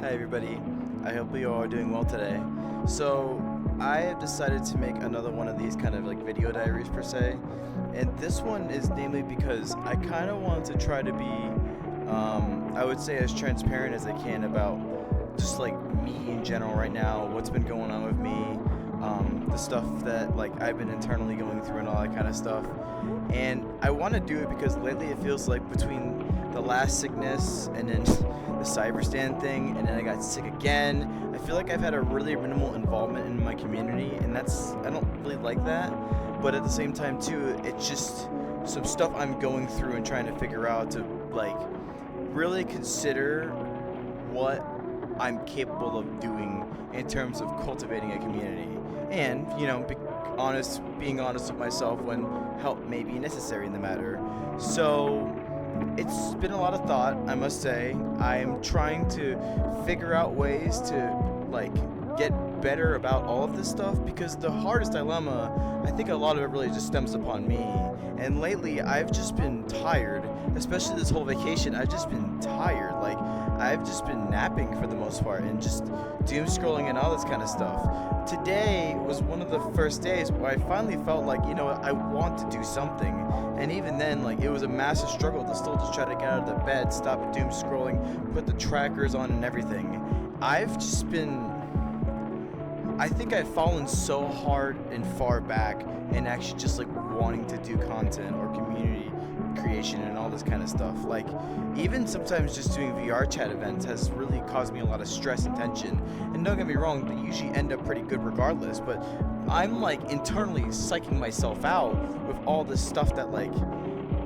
Hi everybody, I hope you all are doing well today. So I have decided to make another one of these kind of like video diaries per se, and this one is namely because I kind of want to try to be, I would say, as transparent as I can about just like me in general right now, what's been going on with me, the stuff that like I've been internally going through and all that kind of stuff. And I want to do it because lately it feels like between the last sickness and then the cyberstand thing, and then I got sick again. I feel like I've had a really minimal involvement in my community, and I don't really like that. But at the same time, too, it's just some stuff I'm going through and trying to figure out to like really consider what I'm capable of doing in terms of cultivating a community, and being honest with myself when help may be necessary in the matter. So it's been a lot of thought, I must say. I am trying to figure out ways to like get better about all of this stuff because the hardest dilemma, I think a lot of it really just stems upon me. And lately, I've just been tired, especially this whole vacation. I've just been tired. Like, I've just been napping for the most part and just doom scrolling and all this kind of stuff. Today was one of the first days where I finally felt like, I want to do something. And even then, like, it was a massive struggle to still just try to get out of the bed, stop doom scrolling, put the trackers on and everything. I've just been I think I've fallen so hard and far back and actually just like wanting to do content or community creation and all this kind of stuff. Like, even sometimes just doing VR chat events has really caused me a lot of stress and tension. And don't get me wrong, they usually end up pretty good regardless, but I'm like internally psyching myself out with all this stuff that like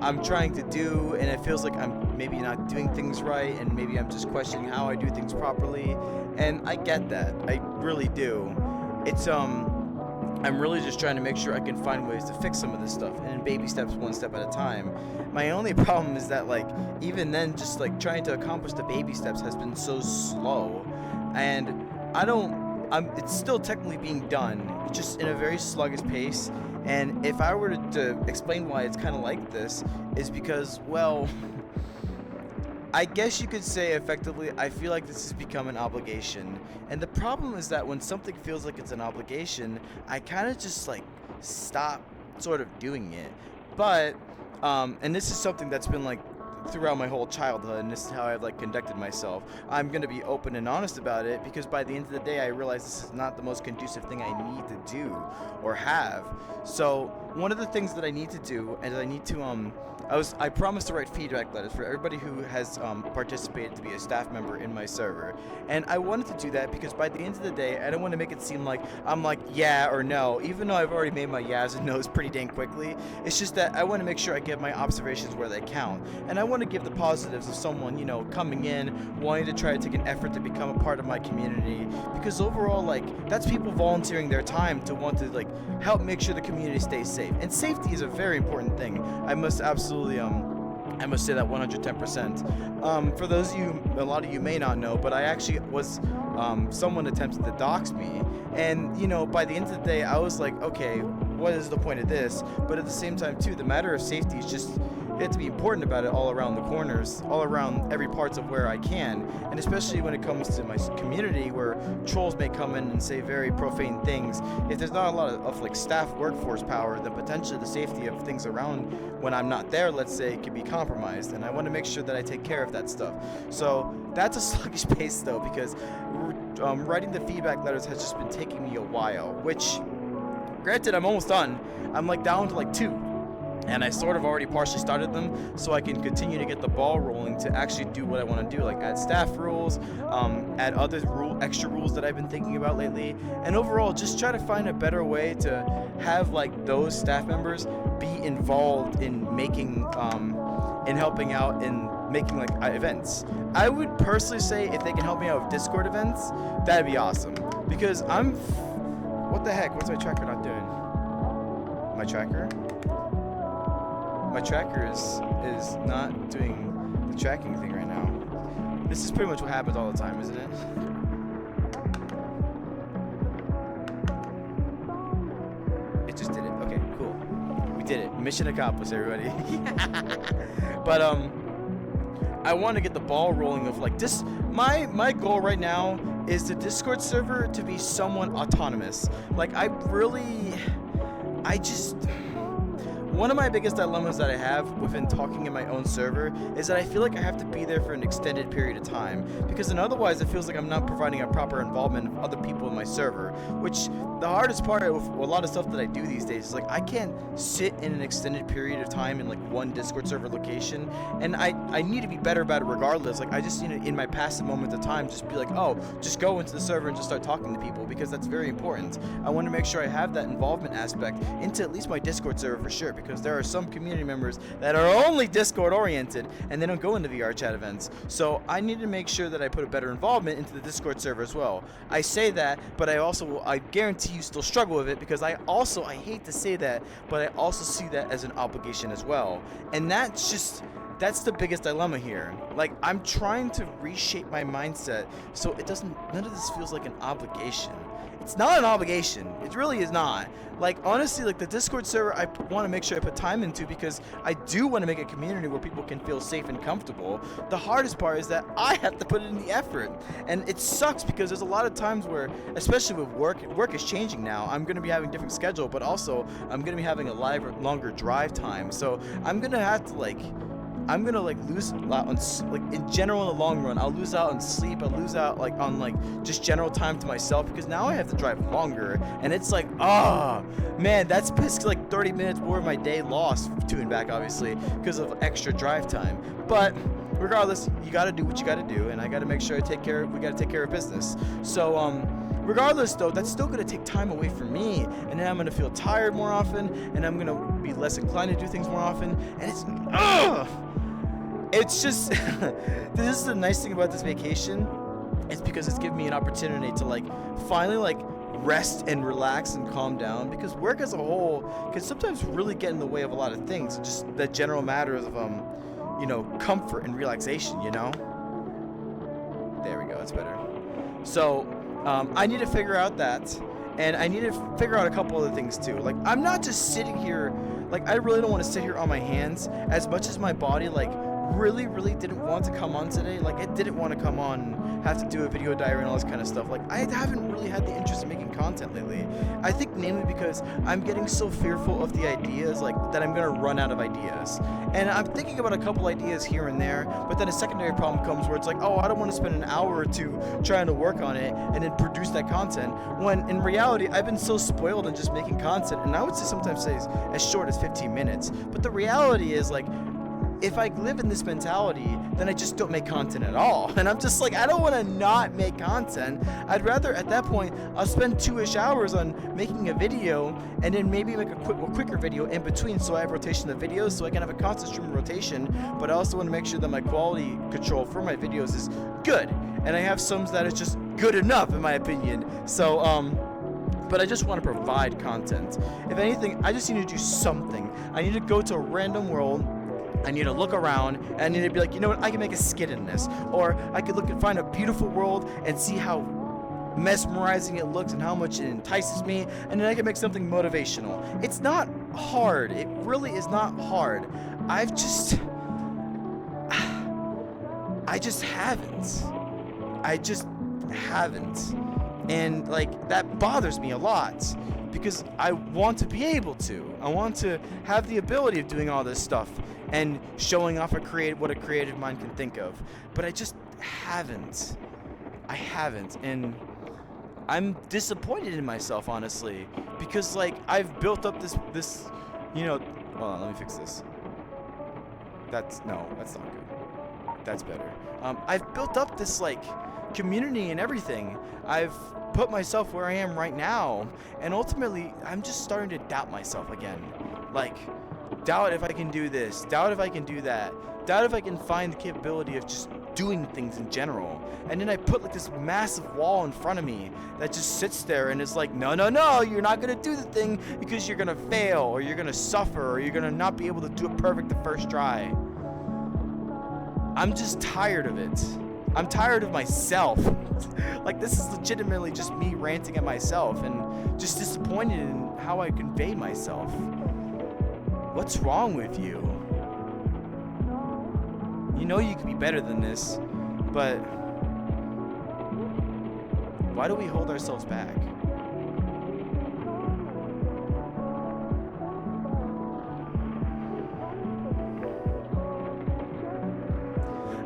I'm trying to do, and it feels like I'm maybe not doing things right, and maybe I'm just questioning how I do things properly. And I get that, I really do. It's I'm really just trying to make sure I can find ways to fix some of this stuff, and in baby steps, one step at a time. My only problem is that like even then, just like trying to accomplish the baby steps has been so slow, and I don't. It's still technically being done, just in a very sluggish pace. And if I were to explain why it's kind of like this, is because, well, I guess you could say effectively, I feel like this has become an obligation. And the problem is that when something feels like it's an obligation, I kind of just like stop sort of doing it. But, and this is something that's been like throughout my whole childhood, and this is how I've like conducted myself. I'm gonna be open and honest about it because by the end of the day I realize this is not the most conducive thing I need to do or have. So one of the things that I need to do, and I need to I promised to write feedback letters for everybody who has participated to be a staff member in my server, and I wanted to do that because by the end of the day I don't want to make it seem like I'm like yeah or no, even though I've already made my yeahs and no's pretty dang quickly. It's just that I want to make sure I give my observations where they count, and I want to give the positives of someone coming in, wanting to try to take an effort to become a part of my community, because overall like that's people volunteering their time to want to like help make sure the community stays safe, and safety is a very important thing. I must say that 110%. For those of you, a lot of you may not know, but I actually was, someone attempted to dox me. And, by the end of the day, I was like, okay, what is the point of this? But at the same time, too, the matter of safety is just, you have to be important about it all around the corners, all around every parts of where I can. And especially when it comes to my community where trolls may come in and say very profane things. If there's not a lot of like staff workforce power, then potentially the safety of things around when I'm not there, let's say, could be compromised. And I want to make sure that I take care of that stuff. So that's a sluggish pace though, because writing the feedback letters has just been taking me a while, which granted, I'm almost done. I'm like down to like 2. And I sort of already partially started them, so I can continue to get the ball rolling to actually do what I want to do, like add staff rules, add other extra rules that I've been thinking about lately, and overall just try to find a better way to have like those staff members be involved in making, in helping out in making like events. I would personally say if they can help me out with Discord events, that'd be awesome, because what the heck? What's my tracker not doing? My tracker? My tracker is not doing the tracking thing right now. This is pretty much what happens all the time, isn't it? It just did it. Okay, cool. We did it. Mission accomplished, everybody. But I want to get the ball rolling of like this. My goal right now is the Discord server to be somewhat autonomous. Like I just one of my biggest dilemmas that I have within talking in my own server is that I feel like I have to be there for an extended period of time, because then otherwise it feels like I'm not providing a proper involvement of other people in my server, which the hardest part with a lot of stuff that I do these days is like I can't sit in an extended period of time in like one Discord server location, and I need to be better about it regardless. Like I just need to, in my passive moments of time, just be like, oh, just go into the server and just start talking to people, because that's very important. I want to make sure I have that involvement aspect into at least my Discord server for sure, because there are some community members that are only Discord oriented and they don't go into VR chat events. So I need to make sure that I put a better involvement into the Discord server as well. I say that, but I guarantee you still struggle with it, because I hate to say that, but I also see that as an obligation as well. And that's the biggest dilemma here. Like, I'm trying to reshape my mindset so none of this feels like an obligation. It's not an obligation. It really is not. Like, honestly, like the Discord server, I want to make sure I put time into, because I do want to make a community where people can feel safe and comfortable. The hardest part is that I have to put in the effort. And it sucks, because there's a lot of times where, especially with work is changing now. I'm going to be having a different schedule, but also I'm going to be having a longer drive time. So I'm going to have to lose a lot on, like, in general, in the long run, I'll lose out on sleep. I'll lose out like on like just general time to myself, because now I have to drive longer, and it's like, man, that's basically like 30 minutes more of my day lost to and back, obviously, because of extra drive time. But regardless, you got to do what you got to do, and I got to make sure we got to take care of business. So regardless, though, that's still going to take time away from me, and then I'm going to feel tired more often, and I'm going to be less inclined to do things more often, and it's just this is the nice thing about this vacation. It's because it's given me an opportunity to like finally like rest and relax and calm down, because work as a whole can sometimes really get in the way of a lot of things, just the general matters of comfort and relaxation, There we go, that's better. So I need to figure out that, and I need to figure out a couple other things too. Like, I'm not just sitting here, like, I really don't want to sit here on my hands as much as my body, like, really didn't want to come on today. Like, it didn't want to come on, have to do a video diary and all this kind of stuff. Like, I haven't really had the interest in making content lately. I think namely because I'm getting so fearful of the ideas, like, that I'm gonna run out of ideas. And I'm thinking about a couple ideas here and there, but then a secondary problem comes where it's like, oh, I don't want to spend an hour or two trying to work on it and then produce that content, when in reality I've been so spoiled in just making content, and I would say sometimes as short as 15 minutes. But the reality is, like, if I live in this mentality, then I just don't make content at all. And I'm just like, I don't want to not make content. I'd rather, at that point, I'll spend 2-ish hours on making a video, and then maybe make a quicker video in between, so I have rotation of videos, so I can have a constant stream of rotation. But I also want to make sure that my quality control for my videos is good, and I have some that is just good enough, in my opinion. So but I just want to provide content. If anything, I just need to do something. I need to go to a random world, I need to look around, and I need to be like, you know what, I can make a skit in this. Or I could look and find a beautiful world and see how mesmerizing it looks and how much it entices me, and then I can make something motivational. It's not hard. It really is not hard. I just haven't. I just haven't. And like, that bothers me a lot, because I want to be able to. I want to have the ability of doing all this stuff and showing off what a creative mind can think of. But I just haven't. I haven't. And I'm disappointed in myself, honestly, because like, I've built up this hold on, let me fix this. That's not good. That's better. I've built up this like community and everything. I've put myself where I am right now, and ultimately I'm just starting to doubt myself again. Like, doubt if I can do this, doubt if I can do that, doubt if I can find the capability of just doing things in general. And then I put like this massive wall in front of me that just sits there and it's like, no, you're not gonna do the thing because you're gonna fail, or you're gonna suffer, or you're gonna not be able to do it perfect the first try. I'm just tired of it. I'm tired of myself. Like, this is legitimately just me ranting at myself and just disappointed in how I convey myself. What's wrong with you? You know you could be better than this, but why do we hold ourselves back?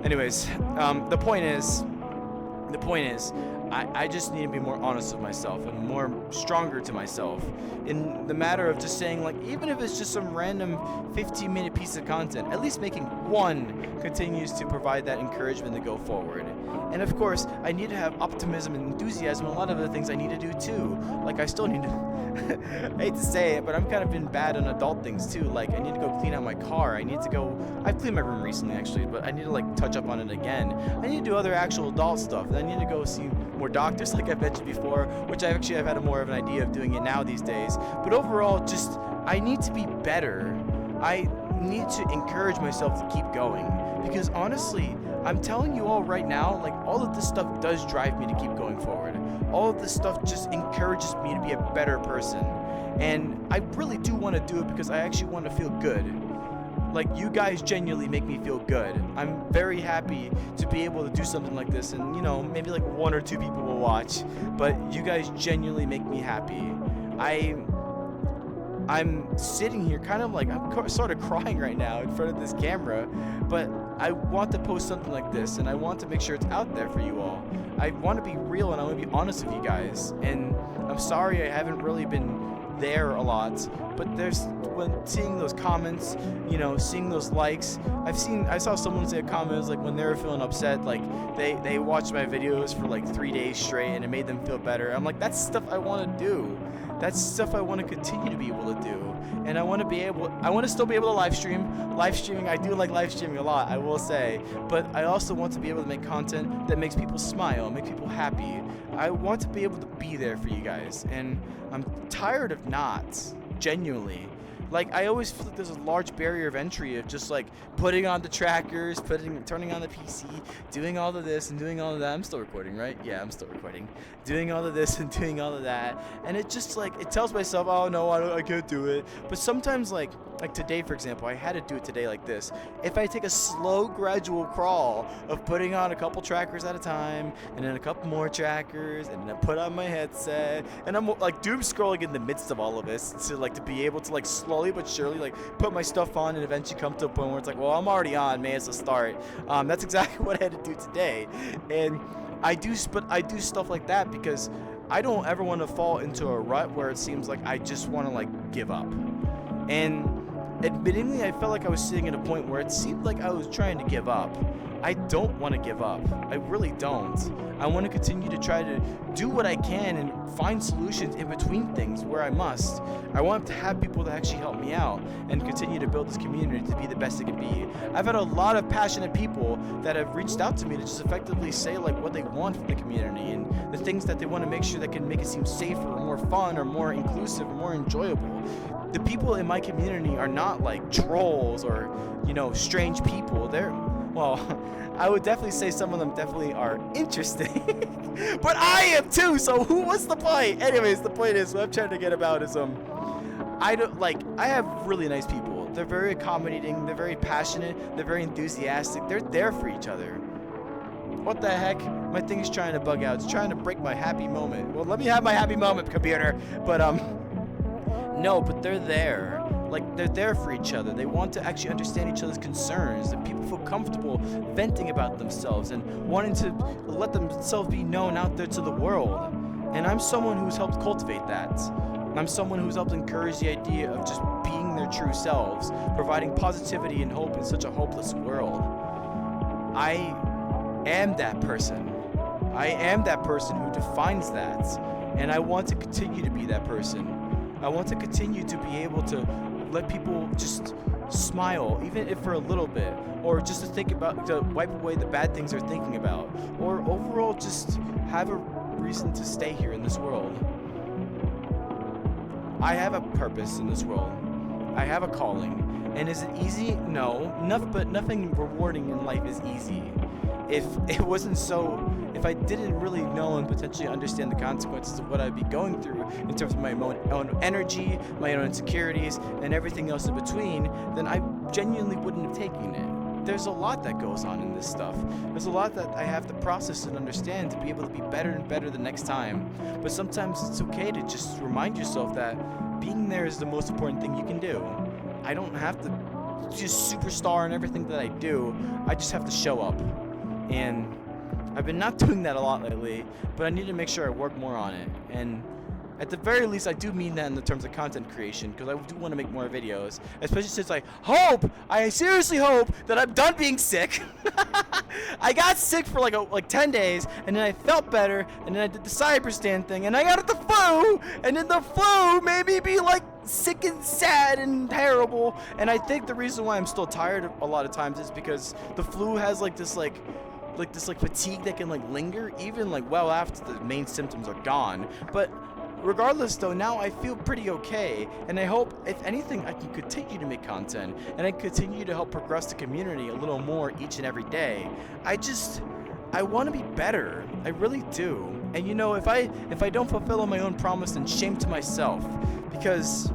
Anyways, the point is, I just need to be more honest with myself and more stronger to myself in the matter of just saying, like, even if it's just some random 15-minute piece of content, at least making one continues to provide that encouragement to go forward. And of course, I need to have optimism and enthusiasm in a lot of the things I need to do too. Like, I still need to I hate to say it, but I'm kind of been bad on adult things too. Like, I need to go clean out my car. I've cleaned my room recently actually, but I need to like touch up on it again. I need to do other actual adult stuff. And I need to go see more doctors like I've mentioned before, which I've had more of an idea of doing it now these days. But overall, just, I need to be better. I need to encourage myself to keep going. Because honestly, I'm telling you all right now, like, all of this stuff does drive me to keep going forward. All of this stuff just encourages me to be a better person. And I really do want to do it because I actually want to feel good. Like, you guys genuinely make me feel good. I'm very happy to be able to do something like this, and you know, maybe like 1 or 2 people will watch, but you guys genuinely make me happy. I'm sitting here kind of like, I'm sort of crying right now in front of this camera, but I want to post something like this, and I want to make sure it's out there for you all. I want to be real, and I want to be honest with you guys, and I'm sorry I haven't really been there a lot, but when seeing those comments, you know, seeing those likes, I saw someone say a comment, it was like when they were feeling upset, like they watched my videos for like 3 days straight and it made them feel better. I'm like, that's stuff I want to do. That's stuff I want to continue to be able to do. And I want to still be able to live stream. Live streaming, I do like live streaming a lot, I will say, but I also want to be able to make content that makes people smile, make people happy. I want to be able to be there for you guys, and I'm tired of not, genuinely. Like, I always feel like there's a large barrier of entry of just like putting on the trackers, turning on the PC, doing all of this and doing all of that. I'm still recording, right? Yeah, I'm still recording. Doing all of this and doing all of that, and it just like, it tells myself, oh no, I can't do it. But sometimes, like today, for example, I had to do it today like this. If I take a slow, gradual crawl of putting on a couple trackers at a time, and then a couple more trackers, and then I put on my headset, and I'm like doom scrolling in the midst of all of this to be able to like slowly but surely like put my stuff on and eventually come to a point where it's like, well, I'm already on, may as well start. That's exactly what I had to do today, and I do stuff like that because I don't ever want to fall into a rut where it seems like I just want to like give up. And admittingly, I felt like I was sitting at a point where it seemed like I was trying to give up. I don't want to give up. I really don't. I want to continue to try to do what I can and find solutions in between things where I must. I want to have people that actually help me out and continue to build this community to be the best it can be. I've had a lot of passionate people that have reached out to me to just effectively say like what they want from the community and the things that they want to make sure that can make it seem safer or more fun or more inclusive or more enjoyable. The people in my community are not like trolls or, you know, strange people. Well, I would definitely say some of them definitely are interesting, but I am too, so what's the point? Anyways, the point is, what I'm trying to get about is, I have really nice people. They're very accommodating, they're very passionate, they're very enthusiastic, they're there for each other. What the heck? My thing is trying to bug out, it's trying to break my happy moment. Well, let me have my happy moment, computer, but, no, but they're there. Like, they're there for each other. They want to actually understand each other's concerns. That people feel comfortable venting about themselves and wanting to let themselves be known out there to the world. And I'm someone who's helped cultivate that. I'm someone who's helped encourage the idea of just being their true selves, providing positivity and hope in such a hopeless world. I am that person. I am that person who defines that. And I want to continue to be that person. I want to continue to be able to let people just smile, even if for a little bit, or just to wipe away the bad things they're thinking about, or overall just have a reason to stay here in this world. I have a purpose in this world. I have a calling. And is it easy? No. But nothing rewarding in life is easy. If I didn't really know and potentially understand the consequences of what I'd be going through in terms of my own energy, my own insecurities, and everything else in between, then I genuinely wouldn't have taken it. there's a lot that goes on in this stuff. There's a lot that I have to process and understand to be able to be better and better the next time. But sometimes it's okay to just remind yourself that being there is the most important thing you can do. I don't have to just superstar in everything that I do. I just have to show up. And I've been not doing that a lot lately, but I need to make sure I work more on it. And at the very least, I do mean that in the terms of content creation, because I do want to make more videos, especially since I seriously hope that I'm done being sick. I got sick for like 10 days, and then I felt better, and then I did the Cyberstand thing, and I got the flu, and then the flu made me be like sick and sad and terrible. And I think the reason why I'm still tired a lot of times is because the flu has this fatigue that can linger even well after the main symptoms are gone. But regardless though, now I feel pretty okay, and I hope if anything I can continue to make content and I continue to help progress the community a little more each and every day. I want to be better. I really do. And if I don't fulfill on my own promise, then shame to myself, because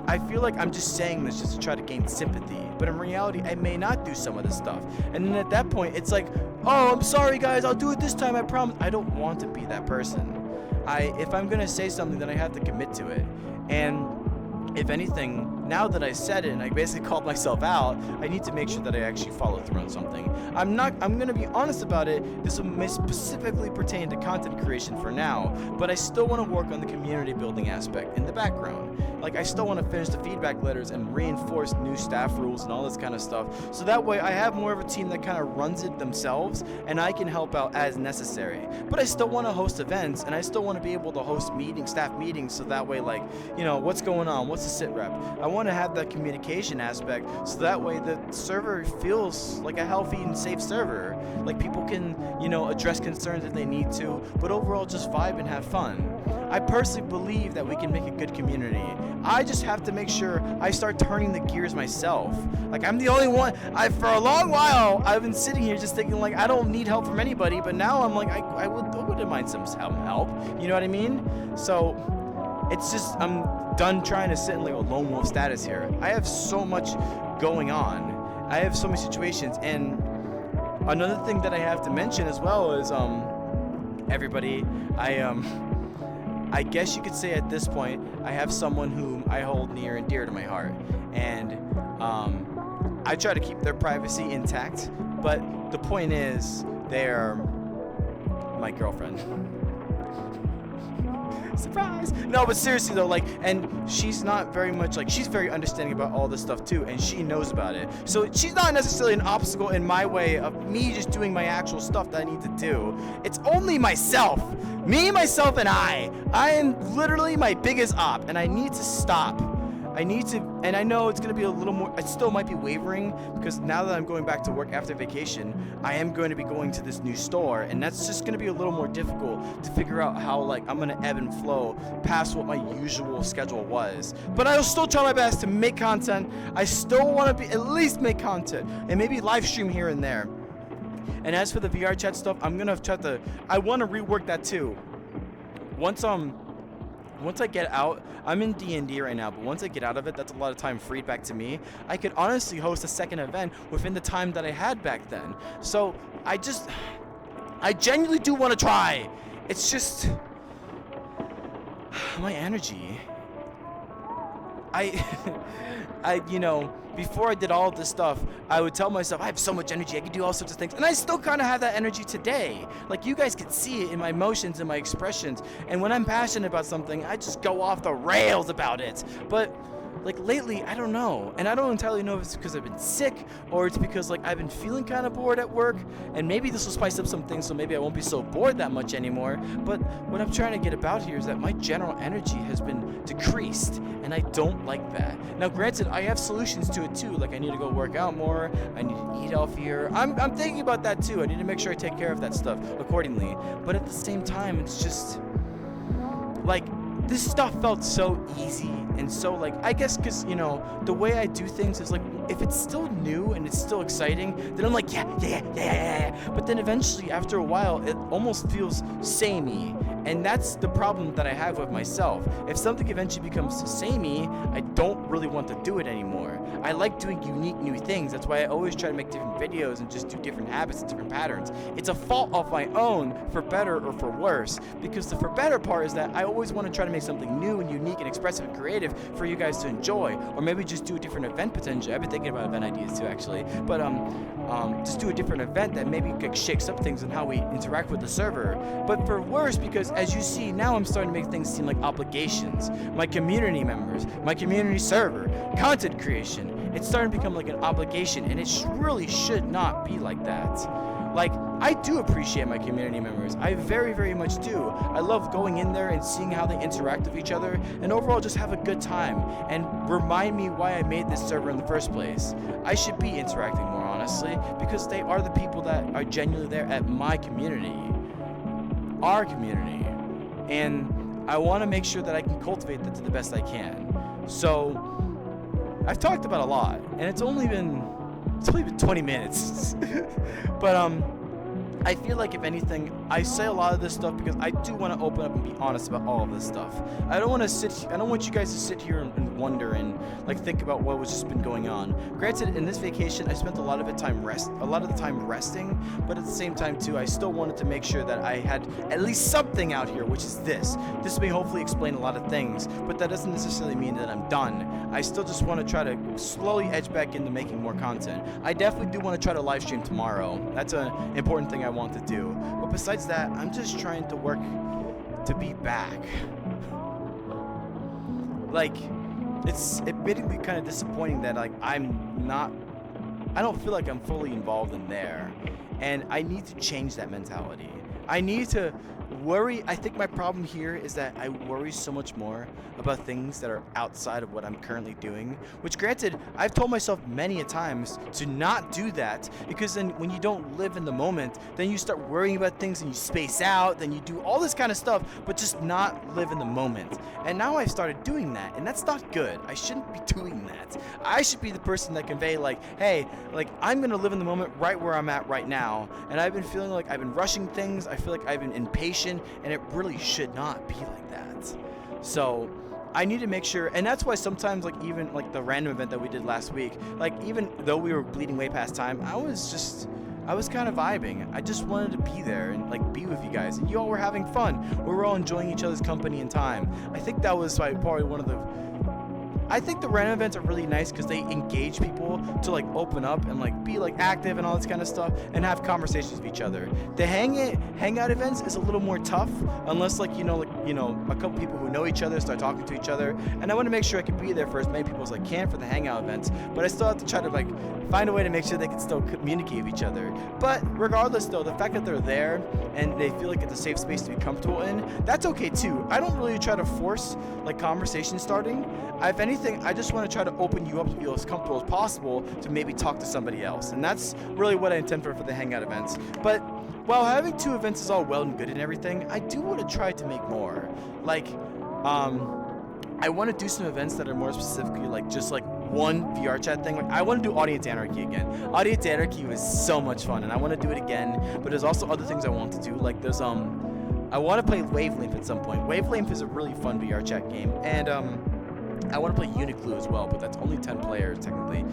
I feel like I'm just saying this just to try to gain sympathy, but in reality, I may not do some of this stuff. And then at that point, it's like, oh, I'm sorry guys, I'll do it this time, I promise. I don't want to be that person. If I'm gonna say something, then I have to commit to it. And if anything, now that I said it and I basically called myself out, I need to make sure that I actually follow through on something. I'm gonna be honest about it. This may specifically pertain to content creation for now, but I still want to work on the community building aspect in the background. I still want to finish the feedback letters and reinforce new staff rules and all this kind of stuff, so that way I have more of a team that kind of runs it themselves and I can help out as necessary. But I still want to host events, and I still want to be able to host staff meetings, so that way what's going on, what's the sit rep. I want to have that communication aspect, so that way the server feels like a healthy and safe server. People can, address concerns if they need to, but overall just vibe and have fun. I personally believe that we can make a good community. I just have to make sure I start turning the gears myself. I'm the only one. For a long while, I've been sitting here just thinking I don't need help from anybody, but now I'm I wouldn't mind some help. You know what I mean? So it's just, I'm done trying to sit in a lone wolf status here. I have so much going on. I have so many situations, and another thing that I have to mention as well is everybody, I guess you could say at this point, I have someone whom I hold near and dear to my heart, and I try to keep their privacy intact, but the point is, they're my girlfriend. Surprise! No, but seriously though, and she's not very much she's very understanding about all this stuff too, and she knows about it. So she's not necessarily an obstacle in my way of me just doing my actual stuff that I need to do. It's only myself. Me, myself, and I am literally my biggest op, and I need to stop. And I know it's going to be a little more, I still might be wavering, because now that I'm going back to work after vacation, I am going to be going to this new store, and that's just going to be a little more difficult to figure out how, I'm going to ebb and flow past what my usual schedule was. But I'll still try my best to make content. I still want to at least make content, and maybe live stream here and there. And as for the VR chat stuff, I'm going to I want to rework that too. Once I get out, I'm in D&D right now, but once I get out of it, that's a lot of time freed back to me. I could honestly host a second event within the time that I had back then. So I genuinely do want to try. It's just my energy. Before I did all of this stuff, I would tell myself, I have so much energy, I can do all sorts of things. And I still kind of have that energy today. You guys can see it in my emotions and my expressions. And when I'm passionate about something, I just go off the rails about it. But lately, I don't know. And I don't entirely know if it's because I've been sick, or it's because I've been feeling kind of bored at work, and maybe this will spice up some things, so maybe I won't be so bored that much anymore. But what I'm trying to get about here is that my general energy has been decreased, and I don't like that. Now granted, I have solutions to it too, I need to go work out more, I need to eat healthier. I'm thinking about that too. I need to make sure I take care of that stuff accordingly. But at the same time, it's just this stuff felt so easy, and so I guess because the way I do things is if it's still new and it's still exciting, then I'm yeah. But then eventually, after a while, it almost feels samey, and that's the problem that I have with myself. If something eventually becomes samey, I don't really want to do it anymore. I like doing unique new things. That's why I always try to make different videos and just do different habits and different patterns. It's a fault of my own, for better or for worse, because the for better part is that I always want to try to make something new and unique and expressive and creative for you guys to enjoy, or maybe just do a different event potentially. I've been thinking about event ideas too, actually, but just do a different event that maybe shakes up things and how we interact with the server. But for worse, because as you see now, I'm starting to make things seem like obligations. My community members, my community server, content creation, it's starting to become like an obligation, and it really should not be like that. Like, I do appreciate my community members. I very, very much do. I love going in there and seeing how they interact with each other, and overall just have a good time and remind me why I made this server in the first place. I should be interacting more, honestly, because they are the people that are genuinely there at my community, our community, and I want to make sure that I can cultivate that to the best I can. So I've talked about a lot, and it's only been 20 minutes. But I feel like, if anything, I say a lot of this stuff because I do want to open up and be honest about all of this stuff. I don't want you guys to sit here and wonder and like think about what was just been going on. Granted, in this vacation, I spent a lot of the time resting, but at the same time too, I still wanted to make sure that I had at least something out here, which is this. This may hopefully explain a lot of things, but that doesn't necessarily mean that I'm done. I still just want to try to slowly edge back into making more content. I definitely do want to try to live stream tomorrow. That's an important thing I want to do. But besides that, I'm just trying to work to be back. Like, it's admittedly kind of disappointing that like I don't feel like I'm fully involved in there, and I need to change that mentality. I need to worry. I think my problem here is that I worry so much more about things that are outside of what I'm currently doing, which, granted, I've told myself many a times to not do that, because then when you don't live in the moment, then you start worrying about things and you space out, then you do all this kind of stuff, but just not live in the moment. And now I've started doing that, and that's not good. I shouldn't be doing that. I should be the person that convey like, hey, like, I'm gonna live in the moment right where I'm at right now, and I've been feeling like I've been rushing things. I feel like I've been impatient, and it really should not be like that. So I need to make sure, and that's why sometimes, like, even like the random event that we did last week, like, even though we were bleeding way past time, I was kind of vibing. I just wanted to be there and like be with you guys, and you all were having fun. We were all enjoying each other's company and time. I think that was like probably one of the I think the random events are really nice because they engage people to like open up and like be like active and all this kind of stuff and have conversations with each other. The hangout events is a little more tough unless like a couple people who know each other start talking to each other. And I want to make sure I can be there for as many people as I can for the hangout events, but I still have to try to like find a way to make sure they can still communicate with each other. But regardless though, the fact that they're there and they feel like it's a safe space to be comfortable in, that's okay too. I don't really try to force like conversation starting. If anything, I just want to try to open you up to feel as comfortable as possible to maybe talk to somebody else. And that's really what I intend for the hangout events. But while having 2 events is all well and good and everything, I do want to try to make more. Like, I want to do some events that are more specifically like just like one VR chat thing. Like, I want to do Audience Anarchy again. Audience Anarchy was so much fun, and I want to do it again. But there's also other things I want to do. Like there's I want to play Wavelength at some point. Wavelength is a really fun VR chat game, and I want to play Uniclue as well, but that's only 10 players technically.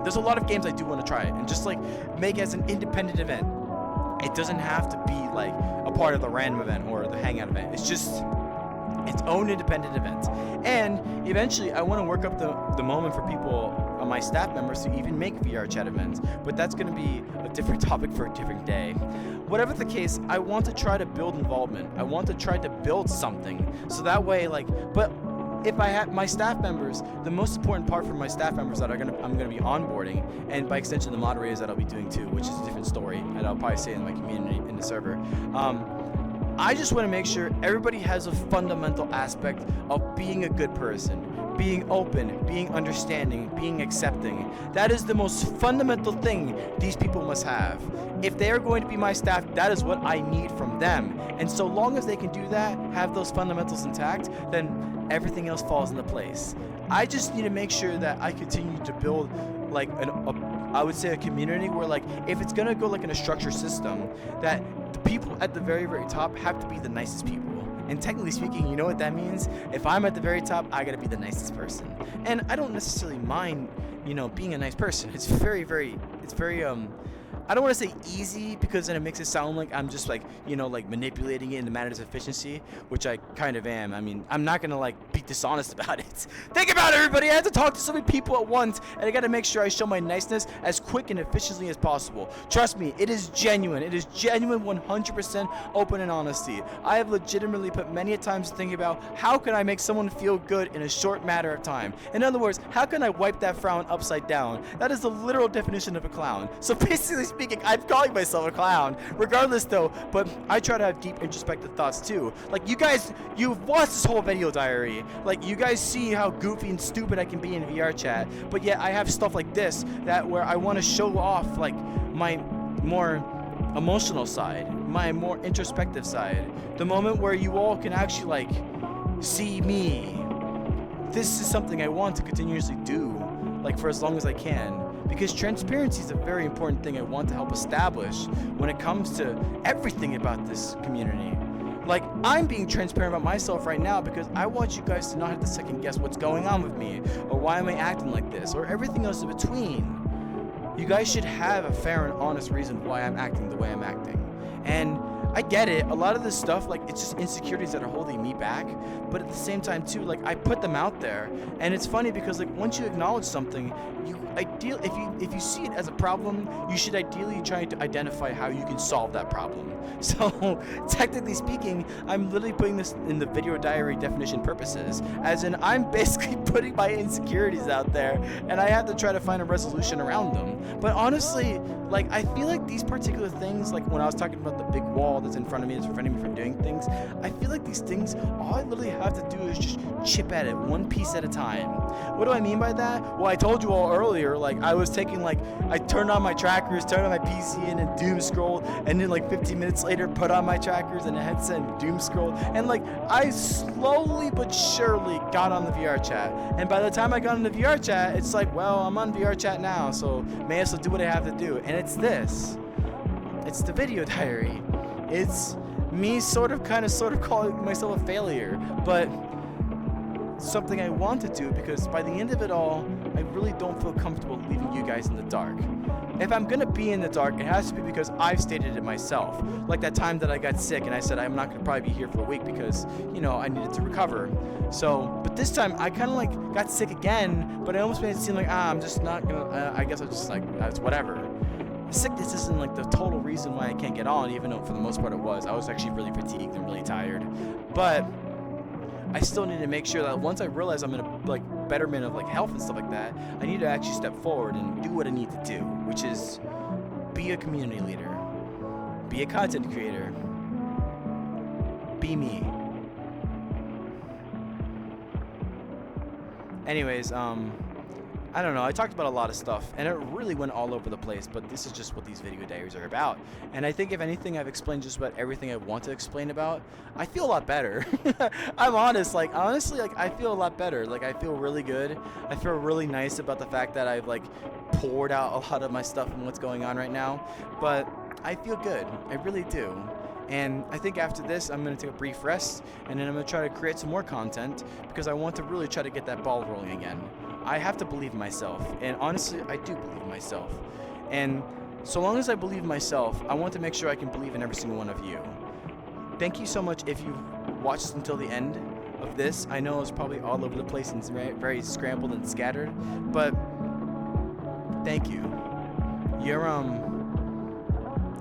There's a lot of games I do want to try and just like make as an independent event. It doesn't have to be like a part of the random event or the hangout event. It's just its own independent event. And eventually I want to work up the moment for people, my staff members, to even make VR chat events, but that's going to be a different topic for a different day. Whatever the case, I want to try to build involvement. I want to try to build something so that way but if I have my staff members, the most important part for my staff members that I'm gonna be onboarding, and by extension the moderators that I'll be doing too, which is a different story, and I'll probably say in my community in the server. I just want to make sure everybody has a fundamental aspect of being a good person, being open, being understanding, being accepting. That is the most fundamental thing these people must have. If they are going to be my staff, that is what I need from them. And so long as they can do that, have those fundamentals intact, then everything else falls into place. I just need to make sure that I continue to build like I would say a community where, like, if it's gonna go like in a structured system, that the people at the very, very top have to be the nicest people. And technically speaking, you know what that means? If I'm at the very top, I gotta be the nicest person. And I don't necessarily mind, being a nice person. It's very I don't want to say easy because then it makes it sound like I'm just like, like manipulating it into matters of efficiency, which I kind of am. I mean, I'm not going to like be dishonest about it. Think about it, everybody. I have to talk to so many people at once, and I got to make sure I show my niceness as quick and efficiently as possible. Trust me, it is genuine. It is genuine 100% open and honesty. I have legitimately put many a times to think about how can I make someone feel good in a short matter of time. In other words, how can I wipe that frown upside down? That is the literal definition of a clown. So basically speaking, I'm calling myself a clown. Regardless though, but I try to have deep introspective thoughts too. Like you've watched this whole video diary. Like you guys see how goofy and stupid I can be in VR chat. But yet I have stuff like this where I want to show off like my more emotional side, my more introspective side. The moment where you all can actually like see me. This is something I want to continuously do, like for as long as I can. Because transparency is a very important thing I want to help establish when it comes to everything about this community. Like, I'm being transparent about myself right now because I want you guys to not have to second guess what's going on with me, or why am I acting like this, or everything else in between. You guys should have a fair and honest reason why I'm acting the way I'm acting. And I get it, a lot of this stuff, like, it's just insecurities that are holding me back, but at the same time too, like, I put them out there, and it's funny because like once you acknowledge something, if you see it as a problem, you should ideally try to identify how you can solve that problem. So technically speaking, I'm literally putting this in the video diary definition purposes, as in I'm basically putting my insecurities out there, and I have to try to find a resolution around them. But honestly, like, I feel like these particular things, like when I was talking about the big wall that's in front of me, that's preventing me from doing things, I feel like these things, all I literally have to do is just chip at it one piece at a time. What do I mean by that? Well, I told you all earlier, like, I was taking, like, I turned on my trackers, turned on my PC and doom scrolled, and then like 15 minutes later put on my trackers and a headset and doom scrolled, and like I slowly but surely got on the VR chat. And by the time I got on the VR chat, it's like, well, I'm on VR chat now, so may as well do what I have to do. And it's this. It's the video diary. It's me sort of calling myself a failure, but something I want to do because by the end of it all, I really don't feel comfortable leaving you guys in the dark. If I'm gonna be in the dark, it has to be because I've stated it myself. Like that time that I got sick and I said I'm not gonna probably be here for a week because, I needed to recover. So, but this time I kind of like got sick again, but I almost made it seem like, I'm just not gonna, I guess I'll just like, it's whatever. Sickness isn't like the total reason why I can't get on, even though for the most part it was. I was actually really fatigued and really tired. But I still need to make sure that once I realize I'm in a like betterment of like health and stuff like that, I need to actually step forward and do what I need to do, which is be a community leader, be a content creator, be me. Anyways, I don't know, I talked about a lot of stuff, and it really went all over the place, but this is just what these video diaries are about. And I think if anything, I've explained just about everything I want to explain about. I feel a lot better. I'm honest, like, honestly, like, I feel a lot better. Like, I feel really good. I feel really nice about the fact that I've, like, poured out a lot of my stuff and what's going on right now. But I feel good. I really do. And I think after this, I'm going to take a brief rest, and then I'm going to try to create some more content, because I want to really try to get that ball rolling again. I have to believe in myself, and honestly, I do believe in myself. And so long as I believe in myself, I want to make sure I can believe in every single one of you. Thank you so much if you've watched until the end of this. I know it's probably all over the place and very scrambled and scattered, but thank you.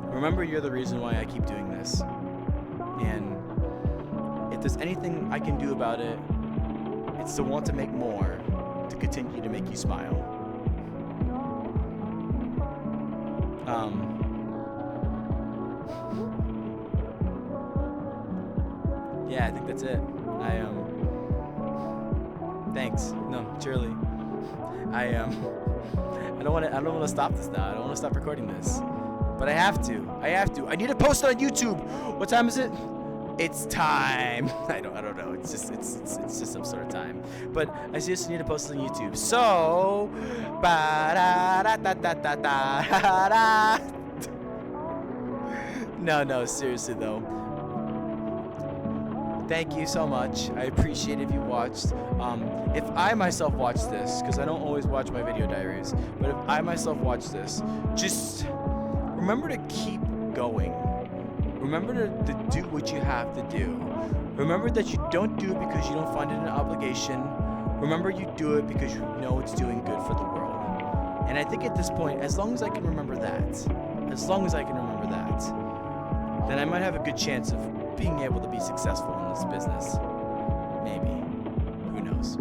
Remember, you're the reason why I keep doing this. And if there's anything I can do about it, it's to want to make more, to continue to make you smile. Yeah, I think that's it. Thanks. No, truly. I don't want to stop this now. I don't want to stop recording this. But I have to. I need to post it on YouTube. What time is it? It's time. I don't know. It's just some sort of time. But I just need to post it on YouTube. So, no, seriously though. Thank you so much. I appreciate if you watched. If I myself watch this, because I don't always watch my video diaries, but if I myself watch this, just remember to keep going. Remember to do what you have to do. Remember that you don't do it because you don't find it an obligation. Remember you do it because you know it's doing good for the world. And I think at this point, as long as I can remember that, then I might have a good chance of being able to be successful in this business. Maybe. Who knows?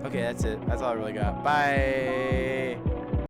Okay, that's it. That's all I really got. Bye.